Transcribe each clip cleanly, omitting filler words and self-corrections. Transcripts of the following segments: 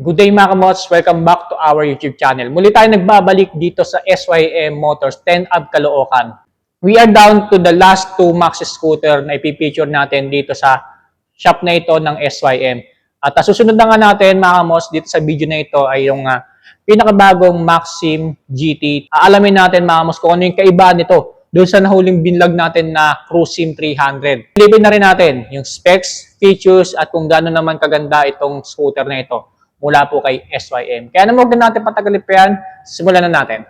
Good day mga kamots, welcome back to our YouTube channel. Muli tayo nagbabalik dito sa SYM Motors 10 Ave Caloocan. We are down to the last two Maxi scooter na ipipicture natin dito sa shop na ito ng SYM. At susunod na nga natin mga kamots dito sa video na ito ay yung pinakabagong Maxim GT. Aalamin natin mga kamots kung ano yung kaibahan nito doon sa nahuling binlog natin na Cruisim 300. Pilipin na rin natin yung specs, features at kung gaano naman kaganda itong scooter na ito mula po kay SYM. Kaya naman huwag na natin patagalin pa yan, simulan na natin.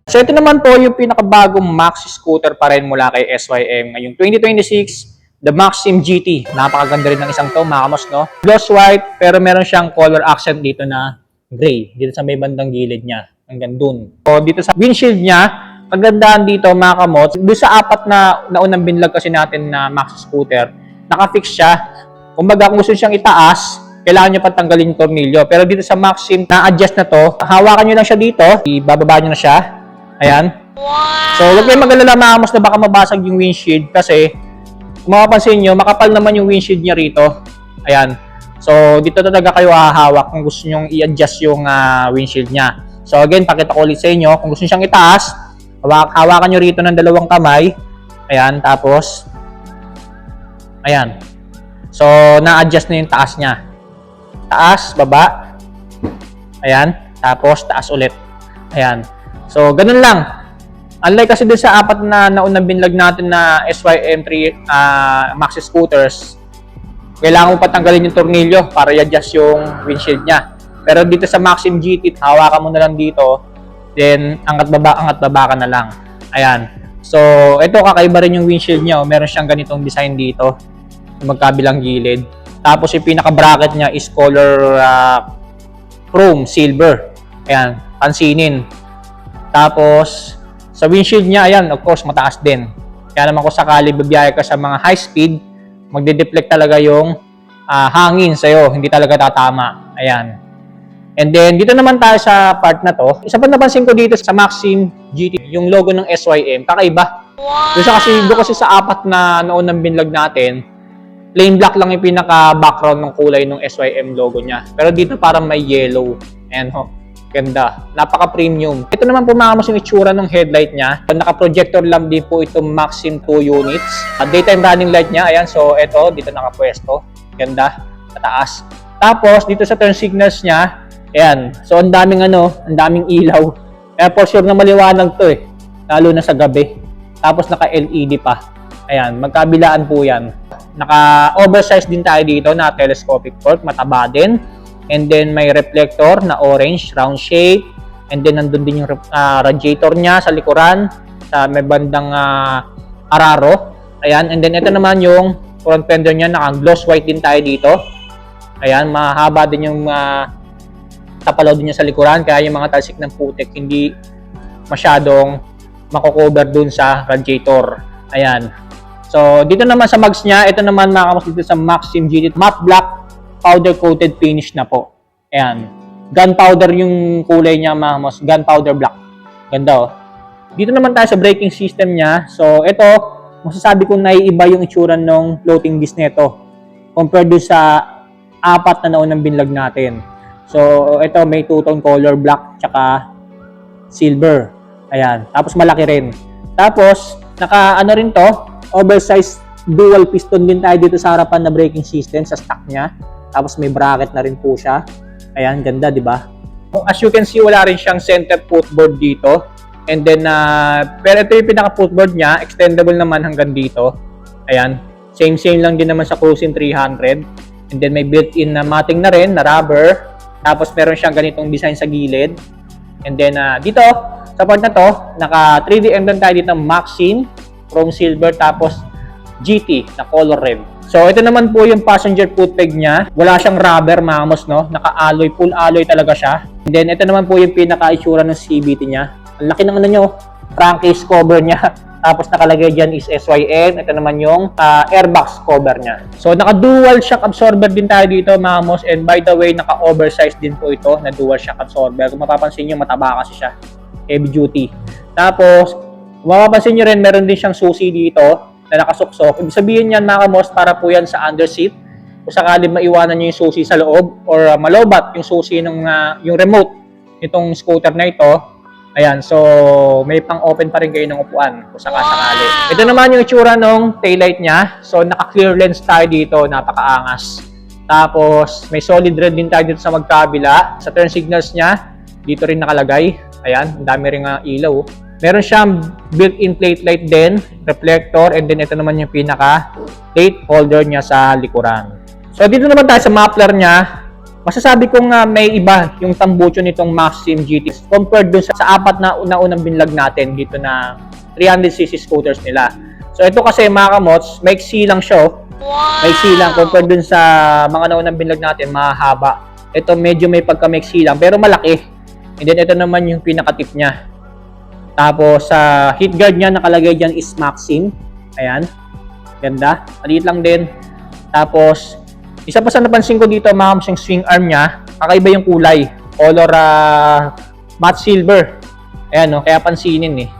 So ito naman po yung pinakabagong Maxi scooter pa rin mula kay SYM. Ngayong 2026, the Maxim GT. Napakaganda rin ng isang to, mga kamos, no? Gloss white, pero meron siyang color accent dito na gray. Dito sa may bandang gilid niya. Hanggang dun. So, dito sa windshield niya, kagandaan dito mga kamots, doon sa apat na naunang binlog kasi natin na Maxi scooter, nakafix siya. Kumbaga, kung gusto siyang itaas, kailangan nyo patanggalin yung tornilyo. Pero dito sa Maxim, na-adjust na to, hawakan nyo lang siya dito, ibababa nyo na siya. Ayan. Wow! So, huwag kayong mag-alala mga kamots na baka mabasag yung windshield kasi, kung mapapansin nyo, makapal naman yung windshield niya rito. Ayan. So, dito talaga kayo hahawak kung gusto nyo i-adjust yung windshield niya. So again, pakita ko ulit sa inyo, kung gusto nyo siyang itaas, hawakan nyo rito ng dalawang kamay. Ayan, tapos, ayan. So, na-adjust na yung taas niya. Taas, baba. Ayan, tapos taas ulit. Ayan. So, ganun lang. Unlike kasi doon sa apat na naunang binlog natin na SYM3 Maxi scooters, kailangan mo patanggalin yung tornilyo para i-adjust yung windshield niya. Pero dito sa Maxim GT, hawakan mo na lang dito, then angat baba ka na lang. Ayan. So, ito kakaiba rin yung windshield niya. Meron siyang ganitong design dito, magkabilang gilid. Tapos yung pinaka-bracket niya is color chrome, silver. Ayan, pansinin. Tapos, sa windshield niya, ayan, of course, mataas din. Kaya naman kung sakali babiyahe ka sa mga high speed, magde-deflect talaga yung hangin sa'yo. Hindi talaga tatama. Ayan. And then, dito naman tayo sa part na to. Isa pa napansin ko dito sa Maxim GT, yung logo ng SYM, kakaiba. Wow! Doon kasi sa apat na naunang binlog natin, plain black lang yung pinaka-background ng kulay ng SYM logo niya. Pero dito parang may yellow. Ayan ho, ganda. Napaka-premium. Ito naman po mga kamos yung itsura ng headlight niya. Naka-projector lamp din po itong Maxim 2 units. Daytime running light niya, ayan. So, ito, dito nakapwesto. Ganda, mataas. Tapos, dito sa turn signals niya, ayan. So, ang daming ilaw. Kaya for sure na maliwanag to eh. Lalo na sa gabi. Tapos naka-LED pa. Ayan, magkabilaan po yan. Naka-oversize din tayo dito na telescopic fork, mataba din. And then may reflector na orange, round shape. And then nandun din yung radiator niya sa likuran. Sa may bandang araro. Ayan, and then ito naman yung front fender niya, naka-gloss white din tayo dito. Ayan, mahaba din yung tapalaw din niya sa likuran, kaya yung mga talsik ng putik hindi masyadong mako-cover dun sa radiator. Ayan. So, dito naman sa mags niya, ito naman mga kamos dito sa Maxim GT, matte black powder coated finish na po. Ayan. Gunpowder yung kulay niya mga kamos, gunpowder black. Ganda oh. Dito naman tayo sa braking system niya. So, ito, masasabi ko naiiba yung itsura ng floating disc nito compared dun sa apat na naunang binlog natin. So, ito may two-tone color, black tsaka silver. Ayan. Tapos malaki rin. Tapos, rin to, oversized dual piston din tayo dito sa harapan na braking system sa stock niya. Tapos may bracket na rin po siya. Ayan, ganda, di ba? As you can see, wala rin siyang center footboard dito. And then, pero ito yung pinaka-footboard niya, extendable naman hanggang dito. Ayan. Same lang din naman sa Cruisim 300. And then may built-in na matting na rin, na rubber. Tapos meron siyang ganitong design sa gilid. And then dito, sa part na to, naka 3D emblem tayo dito ng Maxim, chrome silver, tapos GT na color red. So ito naman po yung passenger foot peg niya. Wala siyang rubber, mamos, no? Naka-alloy, full alloy talaga siya. And then ito naman po yung pinaka-itsura ng CVT niya. Ang laki ng niyo, crankcase cover niya. Tapos nakalagay dyan is SYM. Ito naman yung airbox cover niya. So naka-dual shock absorber din tayo dito mga kamos. And by the way, naka-oversize din po ito na dual shock absorber. Kung mapapansin nyo, mataba kasi siya. Heavy duty. Tapos, kung mapapansin nyo rin, meron din siyang susi dito na nakasuksok. Ibig sabihin yan mga kamos, para po yan sa under seat. Kung sakali maiwanan nyo yung susi sa loob or malobat yung susi ng yung remote nitong scooter na ito. Ayan, so may pang-open pa rin kayo ng upuan kung sakasakali. Ito naman yung itsura ng taillight niya. So naka-clear lens tayo dito, napakaangas. Tapos may solid red din tayo dito sa magkabila. Sa turn signals niya, dito rin nakalagay. Ayan, ang dami rin ilaw. Meron siyang built-in plate light din, reflector, and then ito naman yung pinaka-plate holder niya sa likuran. So dito naman tayo sa muffler niya. Masasabi kong may iba yung tambucho nitong Maxim GT compared dun sa apat na unang binlog natin dito na 300cc scooters nila. So ito kasi mga kamots, maiksi lang siya. Maiksi lang compared dun sa mga naunang binlog natin, mahaba. Ito medyo may pagka-maiksi lang pero malaki. And then ito naman yung pinaka-tip niya. Tapos sa heat guard niya nakalagay dyan is Maxim. Ayan. Ganda. Maliit lang din. Tapos isa pa sa napansin ko dito, mga yung swing arm niya, kakaiba yung kulay. Color matte silver. Ayan, no? Kaya pansinin eh.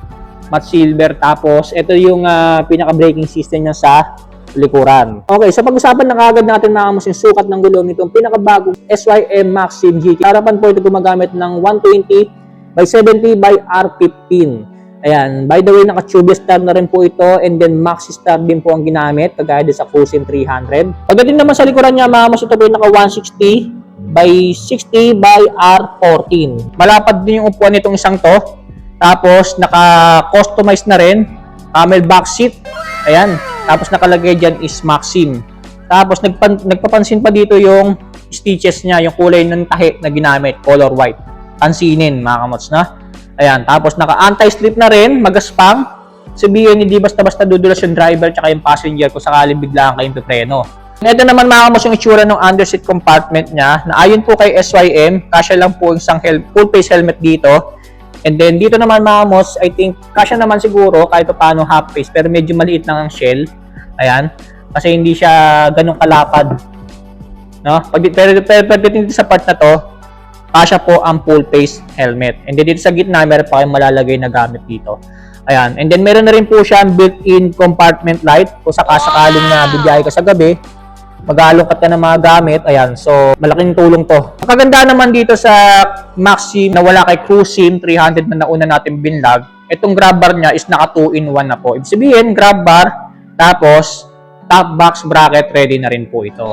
Matte silver. Tapos, ito yung pinaka-braking system niya sa likuran. Okay, sa pag-usapan na kagad natin mga yung sukat ng gulong nitong pinakabagong SYM Maxim GT. Harapan po ito gumagamit ng 120/70 by R15. Ayan, by the way, naka-tubeless star na rin po ito and then maxi star din po ang ginamit kagaya din sa Cruisin 300. Pagdating naman sa likuran niya, mga mas ito po yung naka 160/60 by R14. Malapad din yung upuan nitong isang to. Tapos naka-customize na rin, camel back seat. Ayan, tapos nakalagay dyan is Maxim. Tapos nagpapansin pa dito yung stitches niya, yung kulay ng tahi na ginamit, color white. Pansinin mga kamots na. Ayan, tapos naka-anti-slip na rin, magaspang. Sabihin, hindi basta-basta dudulas yung driver tsaka yung passenger kung sakaling biglaan kayong pipreno. Ito naman mga kamos yung itsura ng underseat compartment niya na ayon po kay SYM, kasya lang po isang full face helmet dito. And then dito naman mga kamos, I think kasya naman siguro kahit paano half face pero medyo maliit lang ang shell. Ayan, kasi hindi siya ganun kalapad. No? Pero dito sa part na to, kasya po ang full face helmet. And then dito sa gitna, meron pa kayong malalagay na gamit dito. Ayan. And then meron na rin po siya built-in compartment light. Kung sakasakaling na bigay ka sa gabi, mag-aalongkat ka ng mga gamit. Ayan. So, malaking tulong to. Ang kaganda naman dito sa Maxim na wala kay Cruisin 300 na nauna natin binlog, itong grab bar niya is naka 2-in-1 na po. Ibig sabihin, grab bar, tapos top box bracket ready na rin po ito.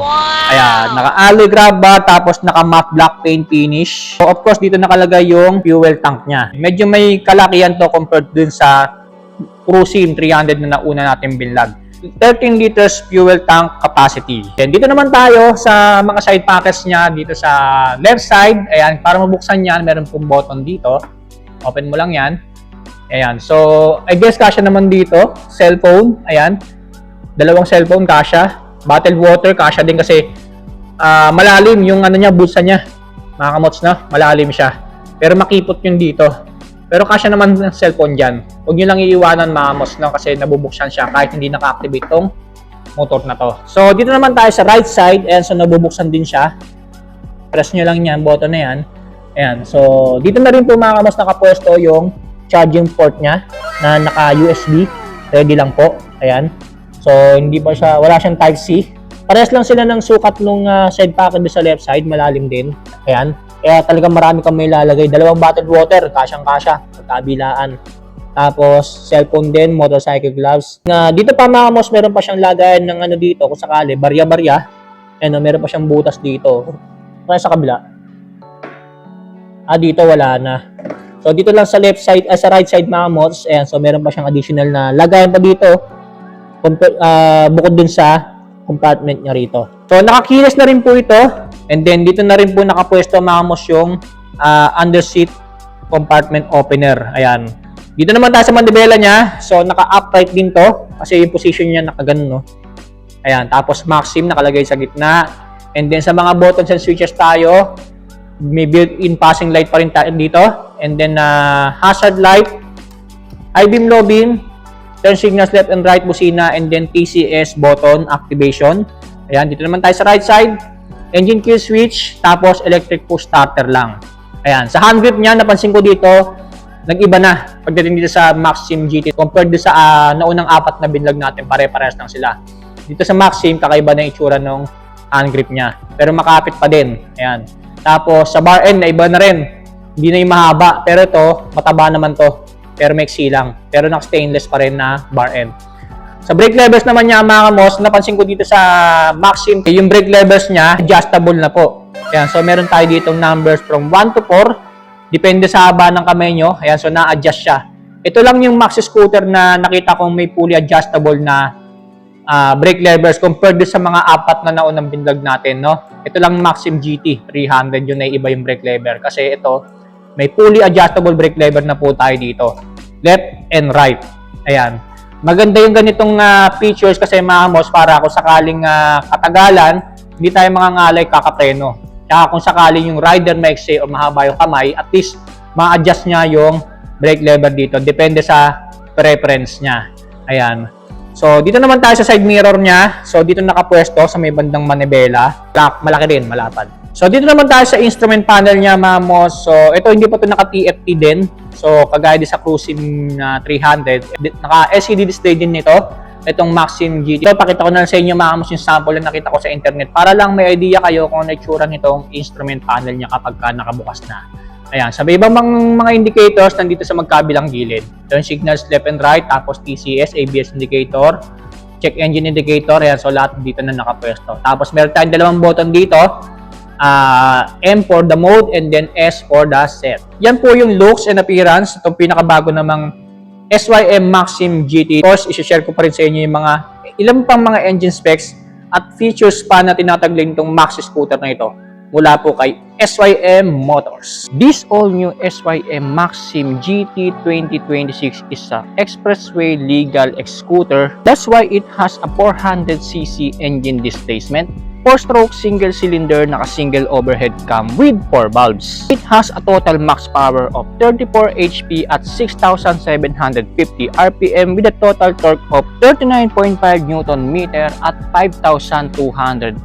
Ayan, naka-alloy grab bar tapos naka-matte black paint finish. So of course dito nakalagay yung fuel tank niya. Medyo may kalakihan to compared dun sa Cruisin 300 na nauna natin binlog. 13 liters fuel tank capacity. And dito naman tayo sa mga side pockets niya dito sa left side. Ayan, para mabuksan yan, meron pong button dito. Open mo lang yan. Ayan, so I guess kasya naman dito. Cellphone, ayan. Dalawang cellphone kasya, bottled water kasya din kasi malalim yung ano niya, bulsa niya. Mga kamots na, malalim siya. Pero makipot yung dito. Pero kasya naman ng cellphone diyan. Huwag niyo lang iiwanan mga kamots na kasi nabubuksan siya kahit hindi naka-activate tong motor na to. So dito naman tayo sa right side, and so nabubuksan din siya. Press niyo lang yan, button na yan. Ayan, so dito na rin po mga kamots nakapwesto yung charging port niya na naka-USB. Ready lang po. Ayan. So, hindi pa siya, wala siyang Type-C. Parehas lang sila ng sukat nung side pocket sa left side, malalim din. Ayan. Kaya talagang marami kang may lalagay. Dalawang bottled water, kasyang-kasya, pagkabilaan. Tapos, cellphone din, motorcycle gloves. Dito pa mga kamos, meron pa siyang lagayan ng ano dito, kung sakali, barya-barya. Ano, meron pa siyang butas dito. Kaya sa kabila. Dito wala na. So, dito lang sa left side, sa right side mga kamos, ayan, so meron pa siyang additional na lagayan pa dito. Bukod dun sa compartment niya rito. So, nakakiles na rin po ito. And then, dito na rin po nakapwesto mga yung underseat compartment opener. Ayan. Dito naman tayo sa manibela niya. So, naka-upright din to. Kasi yung position niya nakaganon, no? Ayan. Tapos, Maxim nakalagay sa gitna. And then, sa mga buttons and switches tayo, may built-in passing light pa rin tayo dito. And then, hazard light, high beam, low beam, turn signals left and right, busina, and then TCS button activation. Ayan, dito naman tayo sa right side. Engine kill switch, tapos electric push starter lang. Ayan, sa hand grip niya, napansin ko dito, nag-iba na pagdating dito sa Maxim GT compared do sa naunang apat na binlog natin, pare-parehas lang sila. Dito sa Maxim, kakaiba na yung itsura ng hand grip niya. Pero makapit pa din. Ayan. Tapos sa bar end, na iba na rin. Hindi na yung mahaba. Pero ito, mataba naman to. Pero maiksi lang. Pero naka-stainless pa rin na bar end. Sa brake levers naman niya, mga kamos, napansin ko dito sa Maxim, yung brake levers niya, adjustable na po. Ayan, so meron tayo dito numbers from 1 to 4. Depende sa haba ng kamay nyo. Ayan, so na-adjust siya. Ito lang yung Maxi scooter na nakita kong may fully adjustable na brake levers compared sa mga apat na naunang binlog natin, no? Ito lang Maxim GT 300 yun na iba yung brake lever kasi ito may fully adjustable brake lever na po tayo dito, left and right. Ayan, maganda yung ganitong features kasi mga kamos, para kung sakaling katagalan hindi tayo mangangalay kakapreno. Kaya kung sakaling yung rider maiksi o mahaba yung kamay, at least ma-adjust niya yung brake lever dito, depende sa preference niya. Ayan. So, dito naman tayo sa side mirror niya. So, dito nakapwesto sa may bandang manibela. Malaki din, malapad. So, dito naman tayo sa instrument panel niya, mamo. So, ito hindi pa ito naka-TFT din. So, kagaya din sa Cruising 300. Naka-LCD display din nito. Itong Maxim GT. Ito, pakita ko na sa inyo, mamos, yung sample na nakita ko sa internet. Para lang may idea kayo kung ano itsura nitong instrument panel niya kapag nakabukas na. Ayan, sa ibang mga indicators, nandito sa magkabilang gilid. Ito yung signals left and right, tapos TCS, ABS indicator, check engine indicator, ayan, so lahat dito na nakapwesto. Tapos meron tayong dalawang button dito, M for the mode and then S for the set. Yan po yung looks and appearance, itong pinakabago namang SYM Maxim GT. Of course, isi-share ko pa rin sa inyo yung mga ilang pang mga engine specs at features pa na tinataglay nitong Maxi scooter na ito mula po kay SYM Motors. This all-new SYM Maxim GT 2026 is a expressway legal scooter. That's why it has a 400cc engine displacement, 4-stroke single-cylinder naka-single overhead cam with 4 valves. It has a total max power of 34 HP at 6,750 RPM with a total torque of 39.5 Nm at 5,250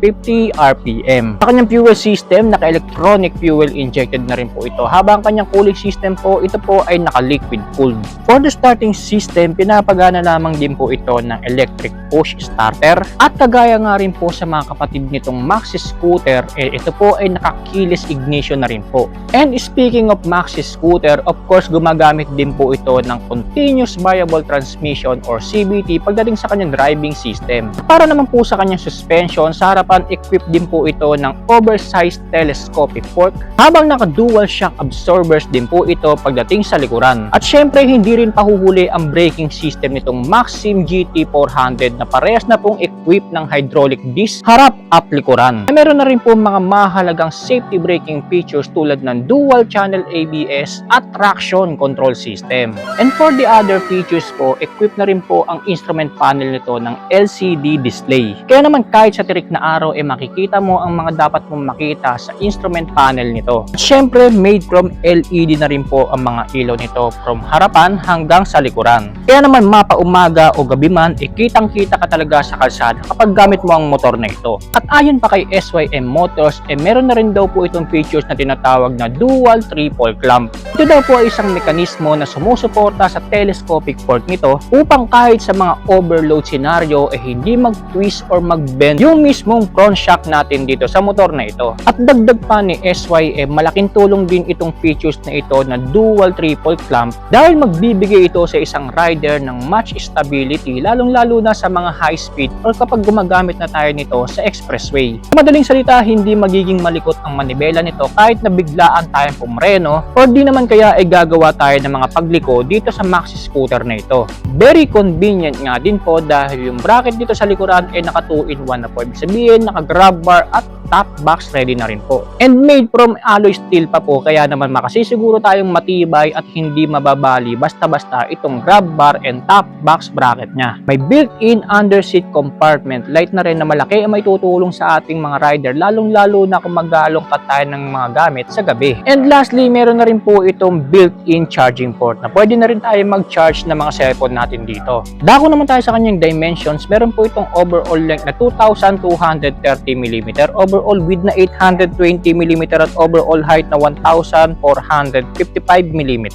RPM. Sa kanyang fuel system, naka-electronic fuel injected na rin po ito. Habang kanyang cooling system po, ito po ay naka-liquid cooled. For the starting system, pinapagana lamang din po ito ng electric push starter. At kagaya nga rin po sa mga kapatid nitong Maxi scooter, ito po ay naka-keyless ignition na rin po. And speaking of Maxi scooter, of course gumagamit din po ito ng continuous variable transmission or CVT pagdating sa kanyang driving system. Para naman po sa kanyang suspension, sa harapan equipped din po ito ng oversized telescopic fork, habang naka-dual shock absorbers din po ito pagdating sa likuran. At syempre hindi rin pahuhuli ang braking system nitong Maxim GT 400 na parehas na pong equipped ng hydraulic disc harap at likuran. Meron na rin po mga mahalagang safety braking features tulad ng dual channel ABS at traction control system. And for the other features po, equipped na rin po ang instrument panel nito ng LCD display. Kaya naman kahit sa tirik na araw makikita mo ang mga dapat mong makita sa instrument panel nito. At syempre made from LED na rin po ang mga ilaw nito from harapan hanggang sa likuran. Kaya naman mapaumaga o gabi man, kitang-kita ka talaga sa kalsada kapag gamit mo ang motor na ito. At ayon pa kay SYM Motors, meron na rin daw po itong features na tinatawag na dual triple clamp. Ito daw po ay isang mekanismo na sumusuporta sa telescopic fork nito upang kahit sa mga overload scenario hindi mag-twist or mag-bend yung mismong front shock natin dito sa motor na ito. At dagdag pa ni SYM, malaking tulong din itong features na ito na dual triple clamp dahil magbibigay ito sa isang rider ng much stability, lalong-lalo na sa mga high speed or kapag gumagamit na tayo nito sa expressway. Madaling salita, hindi magiging malikot ang manibela nito kahit na biglaan tayong pumreno or di naman kaya ay gagawa tayo ng mga pagliko dito sa Maxi scooter na ito. Very convenient nga din po dahil yung bracket dito sa likuran ay naka 2-in-1 na po. Ibig sabihin, naka grab bar at top box ready na rin po. And made from alloy steel pa po, kaya naman makasisiguro tayong matibay at hindi mababali basta-basta itong grab bar and top box bracket niya. May built-in under-seat compartment light na rin na malaki ay may tutulong sa ating mga rider, lalong-lalo na kung mag-aalongkat tayo ng mga gamit sa gabi. And lastly, meron na rin po itong built-in charging port na pwede na rin tayo mag-charge ng mga cellphone natin dito. Dako naman tayo sa kanyang dimensions, meron po itong overall length na 2,230 mm, overall overall width na 820mm at overall height na 1,455mm.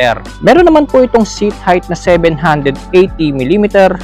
Meron naman po itong seat height na 780mm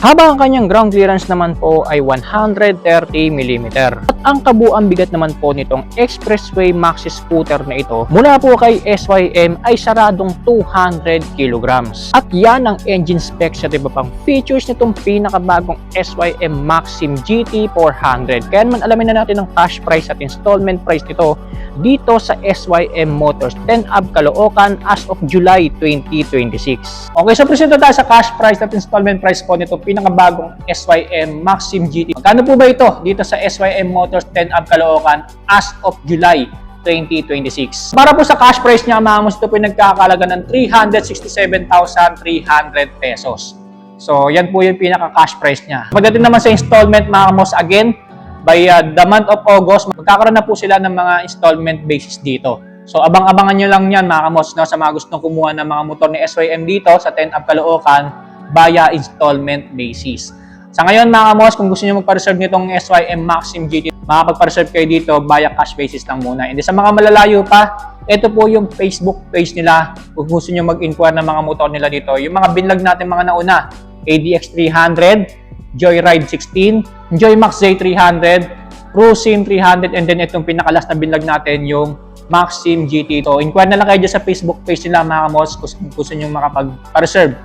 habang ang kanyang ground clearance naman po ay 130mm. At ang kabuuan bigat naman po nitong Expressway Maxi scooter na ito mula po kay SYM ay saradong 200 kilograms. At yan ang engine specs at iba pang features nitong pinakabagong SYM Maxim GT 400. Kaya naman alamin na natin ang cash price at installment price nito dito sa SYM Motors 10 Ave Caloocan as of July 2026. Okay, so presento tayo sa cash price at installment price po nito pinakabagong SYM Maxim GT. Magkano po ba ito dito sa SYM Motors 10 Ave Caloocan as of July 2026? Para po sa cash price niya, mga ito po nagkakalaga ng 367,300 pesos. So, yan po yung pinaka-cash price niya. Pagdating naman sa installment, mga kamos, again, by the month of August, magkakaroon na po sila ng mga installment basis dito. So, abang-abangan nyo lang yan, mga kamos, no, sa mga gustong kumuha ng mga motor ni SYM dito sa 10 Ave Caloocan via installment basis. Sa ngayon, mga kamos, kung gusto nyo magpa-reserve nitong SYM Maxim GT, makapag-reserve kayo dito via cash basis lang muna. And sa mga malalayo pa, ito po yung Facebook page nila. Kung gusto nyo mag-inquire ng mga motor nila dito, yung mga binlog natin mga nauna, ADX 300, Joyride 16, Joymax J300, Cruisin 300, and then itong pinakalas na binlog natin, yung Maxim GT. So, inquire na lang kayo dyan sa Facebook page nila, mga kamos, kung gusto nyo makapag-reserve.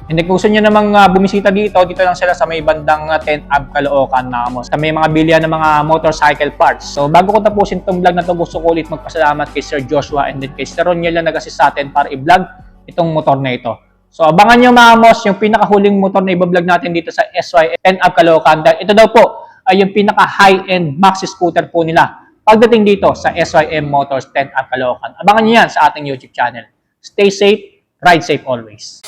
Hindi kung gusto nyo namang bumisita dito lang sila sa may bandang 10 Ave Caloocan, mga kamos. Sa may mga bilihan ng mga motorcycle parts. So, bago ko tapusin itong vlog na ito, gusto ko ulit magpasalamat kay Sir Joshua and then kay Sir Roniel na nag-assist sa atin para i-vlog itong motor na ito. So, abangan nyo, mga kamos, yung pinakahuling motor na i-vlog natin dito sa SYM 10 Ave Caloocan. Ito daw po ay yung pinaka-high-end maxi scooter po nila pagdating dito sa SYM Motors 10 Ave Caloocan. Abangan nyo yan sa ating YouTube channel. Stay safe, ride safe always.